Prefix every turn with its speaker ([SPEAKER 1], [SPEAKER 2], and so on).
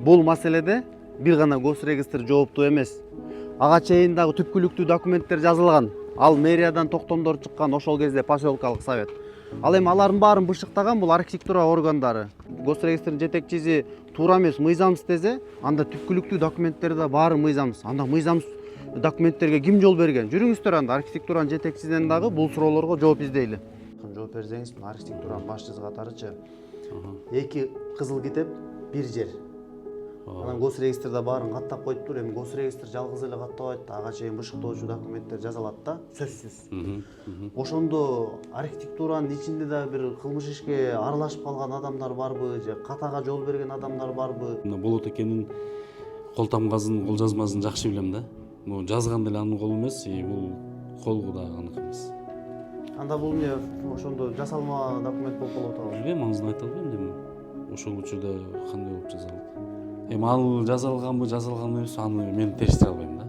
[SPEAKER 1] бул маселеде бир гана госрегистр жооптуу эмес. Ага чейин дагы түпкүлүктүү документтер жазылган. Ал мэриядан токтомдор чыккан ошол кезде поселкалык совет. Ал эми алардын баарын бышыктаган бул архитектура органдары. Госрегистрдин жетекчиси туура эмес мыйзамсыз десе, анда түпкүлүктүү документтер да баары мыйзамсыз. Анда мыйзамсыз документтерге ким жол берген? Жүрүңүздөр анда архитектуранын жетекчисинен дагы бул суроолорго жооп издейли. Жооп берсеңиз, архитектуранын башчысы катарычы 2 кызыл китеп, 1 жер. Анан госрегистрде баарын каттап коюптур. Эми госрегистр жалгыз эле каттабайт, ага чейин бышыктоочу документтер жазалат да, сөзсүз. Ошондо архитектуранын ичинде да бир кылмыш ишке аралашып калган адамдар барбы, же катага жол берген адамдар барбы?
[SPEAKER 2] Болот экенин кол тамгасын, кол жазмасын жакшы билем да. Бул жазган деле анын колу эмес, бул колу дагы анык эмес.
[SPEAKER 1] Анда бул эмне ошондо жасалма документ болуп калып атабы?
[SPEAKER 2] Билбейм, аңызын айта албайм дем. Ошол учурда кандай болуп жасалат. Эми ал жазалганбы, жазалган эмеспи, аны мен териштире албайм да.